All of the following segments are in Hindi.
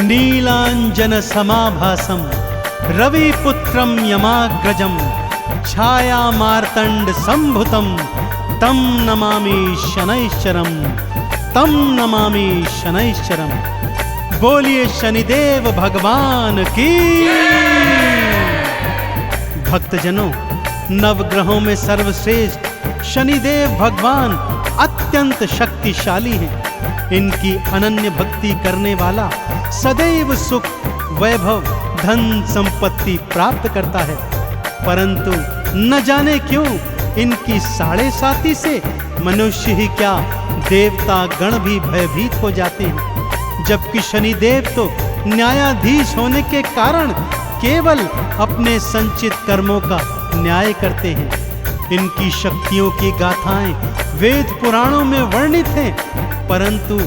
नीलांजन समाभासम रविपुत्रम यमाग्रजम छाया मार्तंड संभुतम तम नमामि शनैश्चरम तम नमामि शनैश्चरम। बोलिए शनिदेव भगवान की। भक्तजनों, नवग्रहों में सर्वश्रेष्ठ शनिदेव भगवान अत्यंत शक्तिशाली हैं। इनकी अनन्य भक्ति करने वाला सदैव सुख, वैभव, धन संपत्ति प्राप्त करता है। परंतु न जाने क्यों इनकी साढ़े साती से मनुष्य ही क्या देवता गण भी भयभीत हो जाते हैं। जबकि शनिदेव तो न्यायाधीश होने के कारण केवल अपने संचित कर्मों का न्याय करते हैं। इनकी शक्तियों की गाथाएं वेद पुराणों में वर्णित हैं, परंतु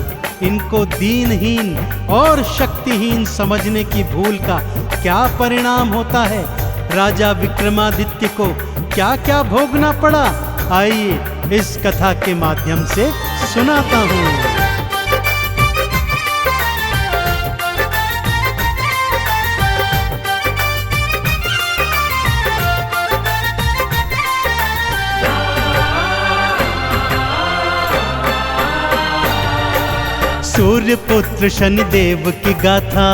इनको दीनहीन और शक्तिहीन समझने की भूल का क्या परिणाम होता है। राजा विक्रमादित्य को क्या क्या भोगना पड़ा, आइए इस कथा के माध्यम से सुनाता हूँ। सूर्यपुत्र शनिदेव की गाथा।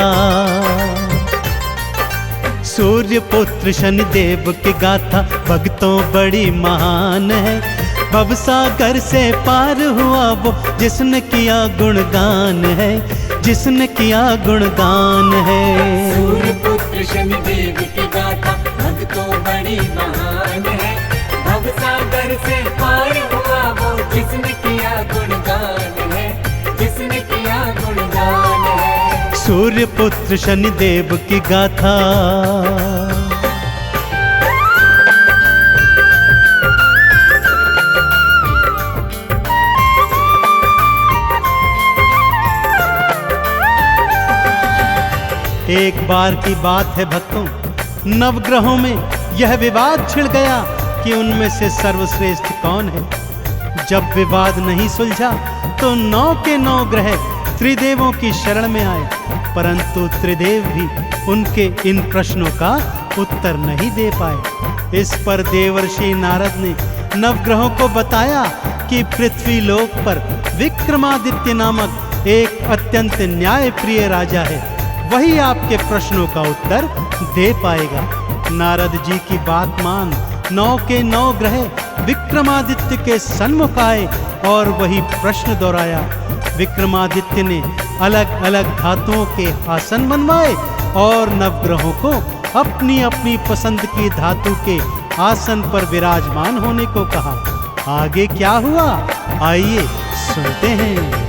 सूर्यपुत्र शनिदेव की गाथा भक्तों बड़ी महान है। भवसागर से पार हुआ वो जिसने किया गुणगान है, जिसने किया गुणगान है। सूर्यपुत्र शनिदेव की गाथा भक्तों बड़ी महान है। भवसागर से पार हुआ वो जिसने किया गुणगान है, जिसने किया गुणगान है। सूर्यपुत्र शनिदेव की गाथा। एक बार की बात है भक्तों, नवग्रहों में यह विवाद छिड़ गया कि उनमें से सर्वश्रेष्ठ कौन है। जब विवाद नहीं सुलझा तो 9 के 9 ग्रह त्रिदेवों की शरण में आए, परंतु त्रिदेव भी उनके इन प्रश्नों का उत्तर नहीं दे पाए। इस पर देवर्षि नारद ने नवग्रहों को बताया कि पृथ्वी लोक पर विक्रमादित्य नामक एक अत्यंत न्यायप्रिय राजा है, वही आपके प्रश्नों का उत्तर दे पाएगा। नारद जी की बात मान 9 के 9 ग्रह विक्रमादित्य के सन्मुख आए और वही प्रश्न दोहराया। विक्रमादित्य ने अलग अलग धातुओं के आसन बनवाए और नवग्रहों को अपनी अपनी पसंद की धातु के आसन पर विराजमान होने को कहा। आगे क्या हुआ, आइए सुनते हैं।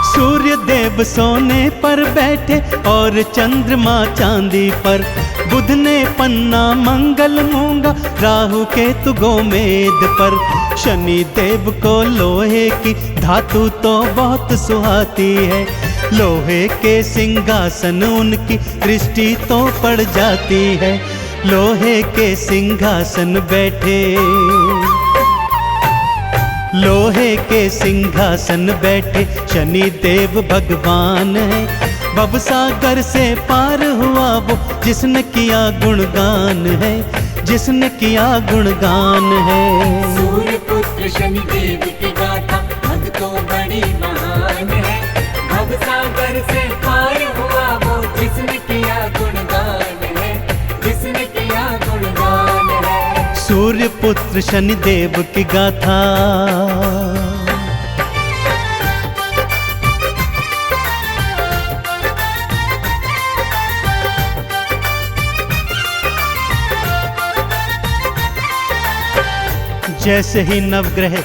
सूर्य देव सोने पर बैठे और चंद्रमा चांदी पर। बुध ने पन्ना मंगल मूंगा, राहु केतु गोमेद पर। शनि देव को लोहे की धातु तो बहुत सुहाती है। लोहे के सिंहासन उनकी दृष्टि तो पड़ जाती है। लोहे के सिंहासन बैठे, लोहे के सिंहासन बैठे शनि देव भगवान है। भवसागर से पार हुआ वो जिसने किया गुणगान है, जिसने किया गुणगान है। सूर्यपुत्र शनिदेव की गाथा भक्तों बड़ी महान है। भवसागर से पार हुआ वो जिसने किया गुणगान है, जिसने किया गुणगान है। सूर्यपुत्र शनिदेव की गाथा। जैसे ही नवग्रह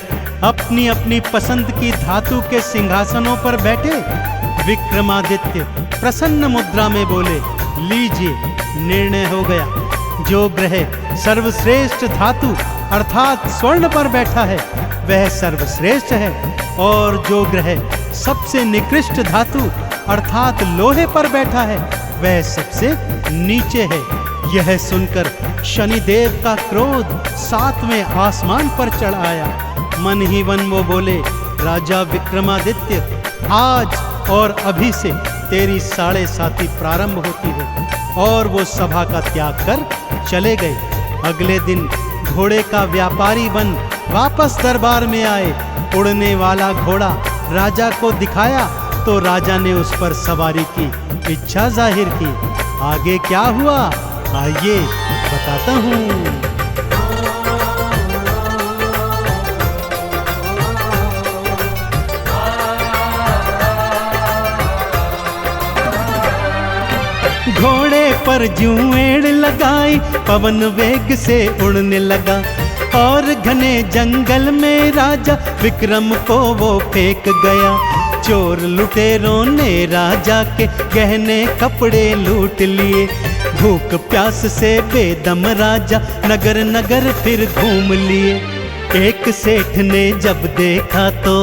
अपनी अपनी पसंद की धातु के सिंहासनों पर बैठे, विक्रमादित्य प्रसन्न मुद्रा में बोले, लीजिए निर्णय हो गया। जो ग्रह सर्वश्रेष्ठ धातु अर्थात स्वर्ण पर बैठा है वह सर्वश्रेष्ठ है, और जो ग्रह सबसे निकृष्ट धातु अर्थात लोहे पर बैठा है वह सबसे नीचे है। यह सुनकर शनिदेव का क्रोध 7वें आसमान पर चढ़ आया। मन ही मन वो बोले, राजा विक्रमादित्य, आज और अभी से तेरी 7.5 प्रारंभ होती है। और वो सभा का त्याग कर चले गए। अगले दिन घोड़े का व्यापारी बन वापस दरबार में आए। उड़ने वाला घोड़ा राजा को दिखाया तो राजा ने उस पर सवारी की इच्छा जाहिर की। आगे क्या हुआ, आइए बताता हूँ। घोड़े पर जुएड़ लगाई, पवन वेग से उड़ने लगा और घने जंगल में राजा विक्रम को वो फेंक गया। चोर लुटेरों ने राजा के गहने कपड़े लूट लिए। भूख प्यास से बेदम राजा नगर नगर फिर घूम लिए। एक सेठ ने जब देखा तो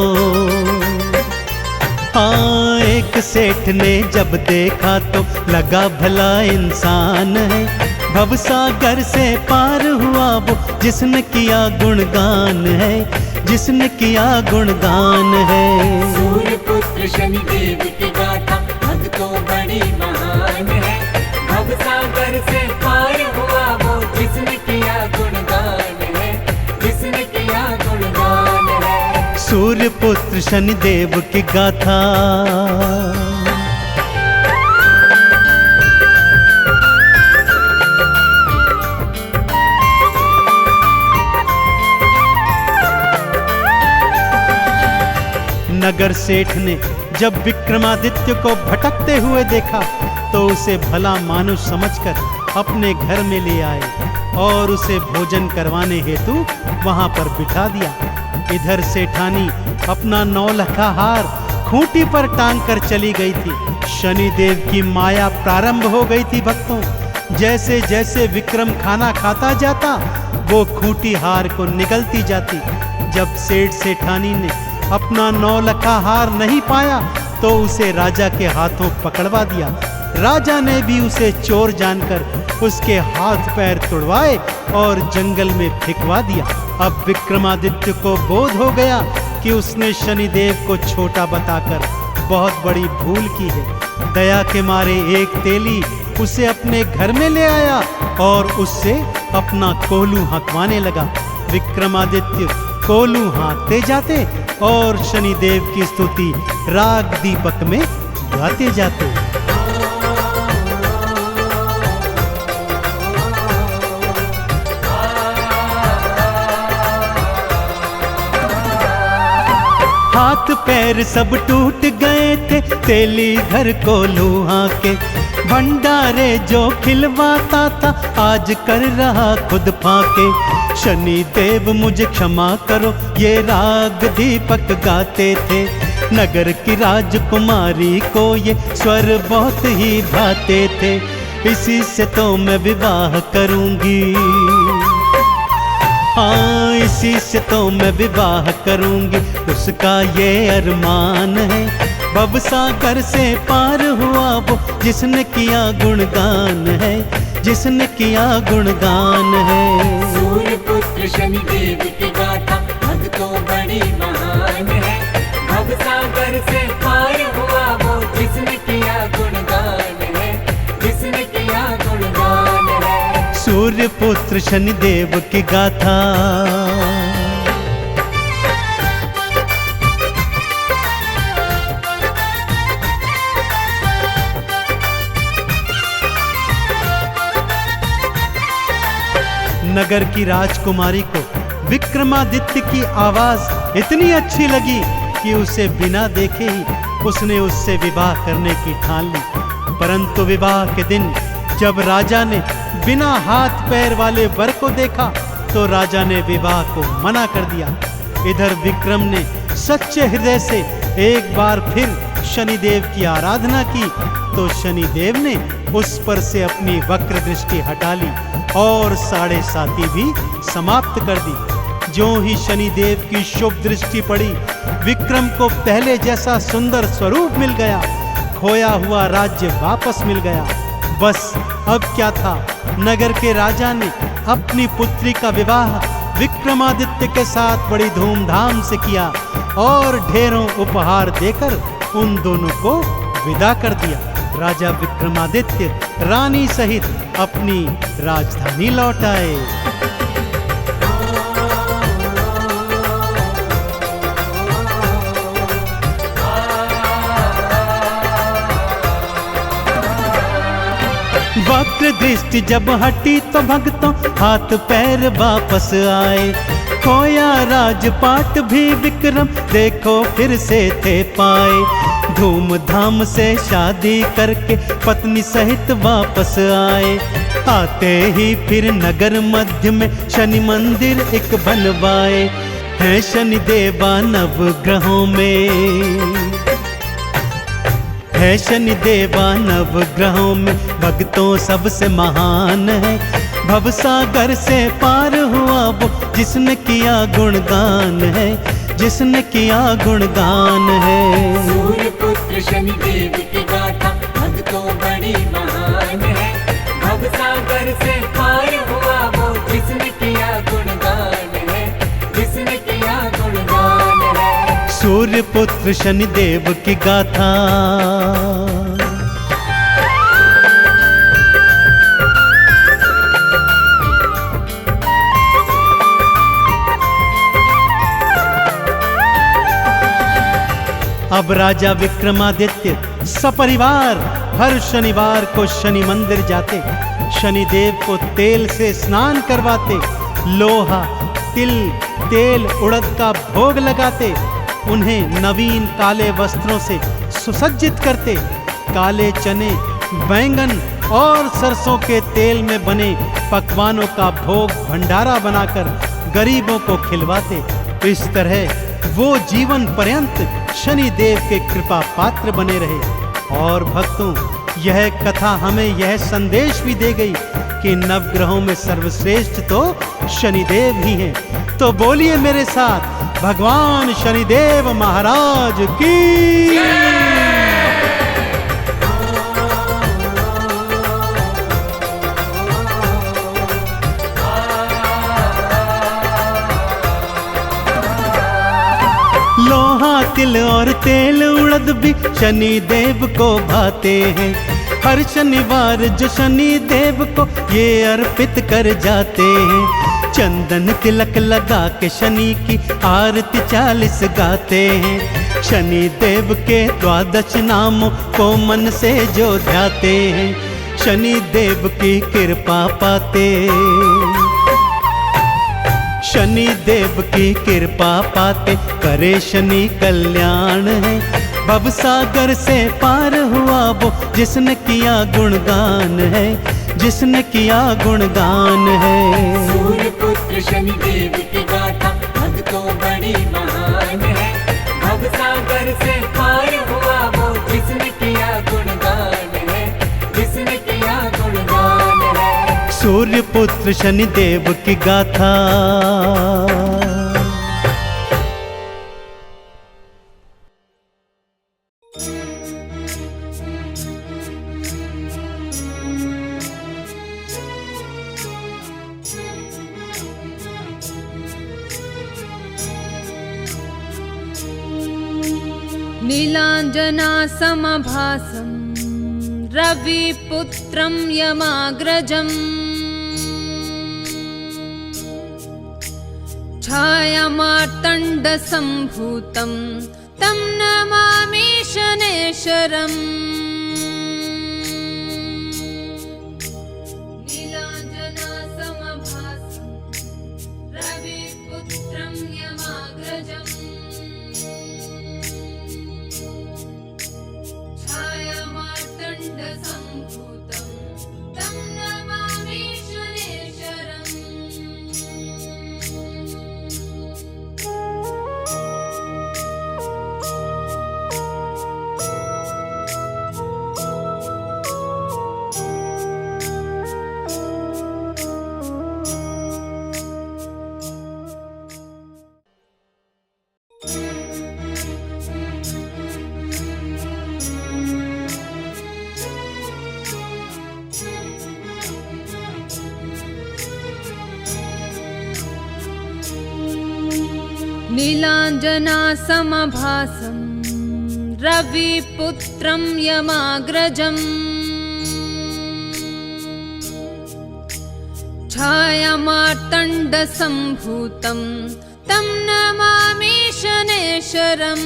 हाँ, एक सेठ ने जब देखा तो लगा भला इंसान है। भवसागर से पार हुआ वो जिसने किया गुणगान है, जिसने किया गुणगान है। सूर्य पुत्र शनिदेव की गाथा भक्तों बड़ी महान है। भवसागर से पार हुआ वो जिसने किया गुणगान है, जिसने किया गुणगान है। सूर्य पुत्र शनिदेव की गाथा। नगर सेठ ने जब विक्रमादित्य को भटकते हुए देखा तो उसे भला मानुष समझकर अपने घर में ले आए और उसे भोजन करवाने हेतु वहां पर बिठा दिया। इधर सेठानी अपना 9 लखा हार खूंटी पर टांग कर चली गई थी। शनिदेव की माया प्रारंभ हो गई थी भक्तों। जैसे जैसे विक्रम खाना खाता जाता वो खूंटी हार को निगलती जाती। जब सेठ सेठानी ने अपना 9 लखा हार नहीं पाया तो उसे राजा के हाथों पकड़वा दिया। राजा ने भी उसे चोर जानकर उसके हाथ पैर तुड़वाए और जंगल में फेंकवा दिया। अब विक्रमादित्य को बोध हो गया कि उसने शनिदेव को छोटा बताकर बहुत बड़ी भूल की है। दया के मारे एक तेली उसे अपने घर में ले आया और उससे अपना कोलू हाँकवाने लगा। विक्रमादित्य कोलू हाँकते जाते और शनिदेव की स्तुति राग दीपक में गाते जाते। हाथ पैर सब टूट गए थे, तेली घर को लूहा के। भंडारे जो खिलवाता था आज कर रहा खुद फाके। शनिदेव मुझे क्षमा करो, ये राग दीपक गाते थे। नगर की राजकुमारी को ये स्वर बहुत ही भाते थे। इसी से तो मैं विवाह करूंगी, हाँ इसी से तो मैं विवाह करूंगी। उसका ये अरमान है, भवसागर से पार हुआ वो जिसने किया गुणगान है, जिसने किया गुणगान है। सूर्य पुत्र शनिदेव की गाथा भक्तों बड़ी महान है। भवसागर से पार हुआ वो जिसने किया गुणगान है, जिसने किया गुणगान है। सूर्य पुत्र शनिदेव की गाथा। नगर की राजकुमारी को विक्रमादित्य की आवाज इतनी अच्छी लगी कि उसे बिना देखे ही उसने उससे विवाह करने की ठान ली। परंतु विवाह के दिन जब राजा ने बिना हाथ पैर वाले वर को देखा तो राजा ने विवाह को मना कर दिया। इधर विक्रम ने सच्चे हृदय से एक बार फिर शनिदेव की आराधना की तो शनिदेव ने उस पर से अपनी वक्र दृष्टि हटा ली और 7.5 भी समाप्त कर दी। जो ही शनिदेव की शुभ दृष्टि पड़ी, विक्रम को पहले जैसा सुंदर स्वरूप मिल गया। खोया हुआ राज्य वापस मिल गया। बस अब क्या था, नगर के राजा ने अपनी पुत्री का विवाह विक्रमादित्य के साथ बड़ी धूमधाम से किया और ढेरों उपहार देकर उन दोनों को विदा कर दिया। राजा विक्रमादित्य रानी सहित अपनी राजधानी लौट आए। वक्र दृष्टि जब हटी तो भक्तों हाथ पैर वापस आए। खोया राजपाट भी विक्रम देखो फिर से थे पाए। धूमधाम से शादी करके पत्नी सहित वापस आए। आते ही फिर नगर मध्य में शनि मंदिर एक बनवाए। है शनि देवा नवग्रहों में, है शनि देवा नवग्रहों में, भक्तों सबसे महान है। भवसागर से पार हुआ वो जिसने किया गुणगान है, जिसने किया गुणगान है। सूर्य पुत्र शनि देव की गाथा भक्तों बड़ी महान है। भवसागर से पार हुआ वो जिसने किया गुणगान है, जिसने किया गुणगान है। सूर्य पुत्र शनि देव की गाथा। अब राजा विक्रमादित्य सपरिवार हर शनिवार को शनि मंदिर जाते, शनि देव को तेल से स्नान करवाते, लोहा तिल तेल उड़द का भोग लगाते, उन्हें नवीन काले वस्त्रों से सुसज्जित करते, काले चने बैंगन और सरसों के तेल में बने पकवानों का भोग भंडारा बनाकर गरीबों को खिलवाते। इस तरह वो जीवन पर्यंत शनि देव के कृपा पात्र बने रहे। और भक्तों, यह कथा हमें यह संदेश भी दे गई कि नवग्रहों में सर्वश्रेष्ठ तो शनिदेव ही हैं। तो बोलिए मेरे साथ, भगवान शनिदेव महाराज की। लोहा तिल और तेल उड़द भी शनि देव को भाते हैं। हर शनिवार जो शनि देव को ये अर्पित कर जाते हैं। चंदन तिलक लगा के शनि की आरती 40 गाते हैं। शनि देव के 12 नामों को मन से जो ध्याते हैं, शनि देव की कृपा पाते, शनि देव की कृपा पाते करे शनि कल्याण है। भवसागर से पार हुआ वो जिसने किया गुणगान है, जिसने किया गुणगान है। सूर्य पुत्र शनि देव की गाथा भक्तों बड़ी महान है। भवसागर से पार हुआ वो जिसने किया गुणगान है, जिसने किया गुणगान है। सूर्य पुत्र शनि देव की गाथा। नीलाञ्जना समभासं रविपुत्रं यमाग्रजम् छायामार्तण्डसम्भूतं तं नमामि शनेश्वरम्। नीलाञ्जना समभासं रविपुत्रं यमाग्रजम् छायामार्तण्डसम्भूतं तं नमामि शनेश्वरम्। नीलाञ्जनासमभासं रविपुत्रं यमाग्रजम् छायामार्तण्डसम्भूतं तं नमामि शनैश्वरम्